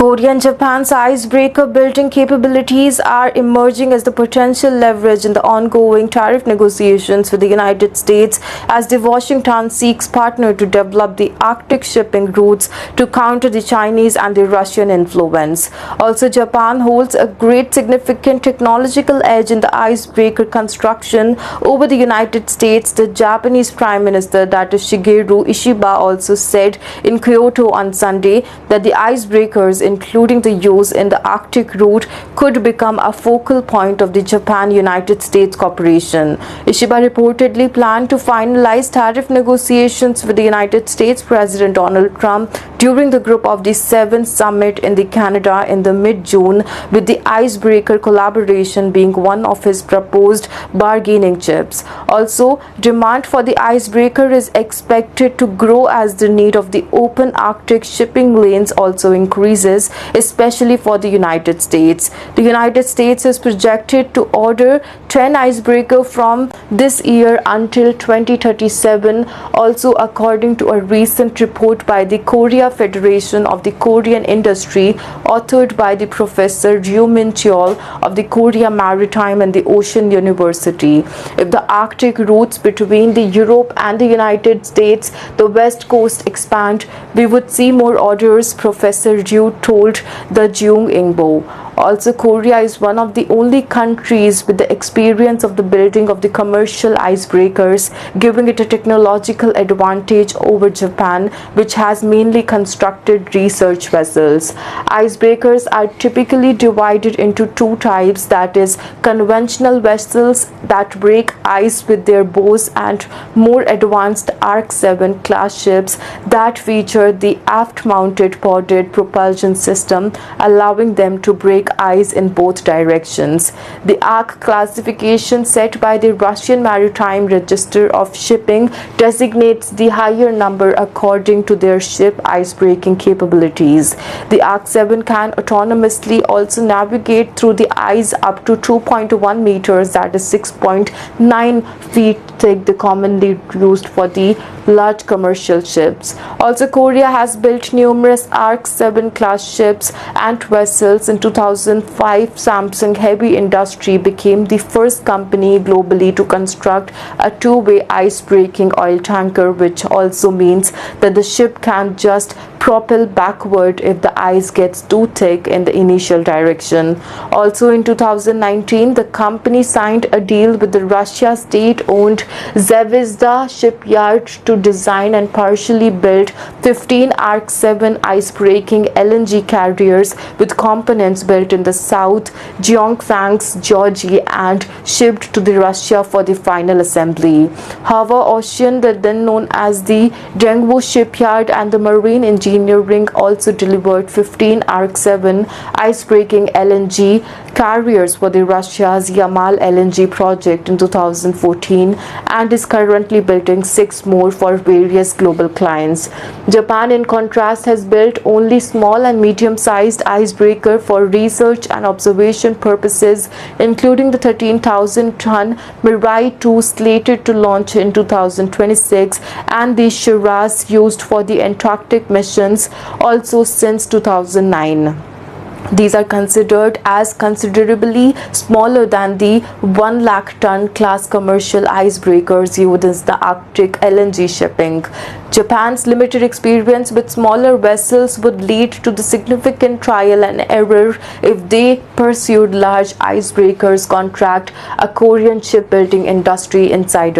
Korea and Japan's icebreaker building capabilities are emerging as the potential leverage in the ongoing tariff negotiations with the United States as the Washington seeks partner to develop the Arctic shipping routes to counter the Chinese and the Russian influence. Also, Japan holds a great significant technological edge in the icebreaker construction over the United States. The Japanese Prime Minister, that is Shigeru Ishiba, also said in Kyoto on Sunday that the icebreakers, including the use in the Arctic route, could become a focal point of the Japan-United States cooperation. Ishiba reportedly planned to finalize tariff negotiations with the United States President Donald Trump during the Group of the Seven summit in the Canada in the mid-June, with the icebreaker collaboration being one of his proposed bargaining chips. Also, demand for the icebreaker is expected to grow as the need of the open Arctic shipping lanes also increases, especially for the United States. The United States is projected to order 10 icebreakers from this year until 2037, also according to a recent report by the Korea Federation of the Korean Industry, authored by the Professor Ryu Min Cheol of the Korea Maritime and the Ocean University. If the Arctic routes between the Europe and the United States, the West Coast expand, we would see more orders, Professor Ryu told the Jung Ingbo. Also, Korea is one of the only countries with the experience of the building of the commercial icebreakers, giving it a technological advantage over Japan, which has mainly constructed research vessels. Icebreakers are typically divided into two types, that is, conventional vessels that break ice with their bows and more advanced Arc 7 class ships that feature the aft-mounted podded propulsion system, allowing them to break ice in both directions. The Arc classification set by the Russian Maritime Register of Shipping designates the higher number according to their ship icebreaking capabilities. The Arc 7 can autonomously also navigate through the ice up to 2.1 meters, that is 6.9 feet thick, the commonly used for the large commercial ships. Also, Korea has built numerous Arc 7 class ships and vessels. In 2005, Samsung Heavy Industry became the first company globally to construct a two-way ice-breaking oil tanker, which also means that the ship can just propel backward if the ice gets too thick in the initial direction. Also, in 2019, the company signed a deal with the Russia state-owned Zvezda shipyard to design and partially build 15 Arc 7 ice-breaking LNG carriers with components built in the South Gyeongsangs, Georgia, and shipped to the Russia for the final assembly. Hava Ocean, then known as the Daewoo shipyard, and the Marine Engineering also delivered 15 Arc 7 ice-breaking LNG carriers for the Russia's Yamal LNG project in 2014 and is currently building 6 more for various global clients. Japan, in contrast, has built only small and medium-sized icebreaker for research and observation purposes, including the 13,000-ton Mirai 2 slated to launch in 2026 and the Shiraz used for the Antarctic missions also since 2009. These are considered as considerably smaller than the 1 lakh ton class commercial icebreakers used in the Arctic LNG shipping. Japan's limited experience with smaller vessels would lead to the significant trial and error if they pursued large icebreakers contract, a Korean shipbuilding industry insider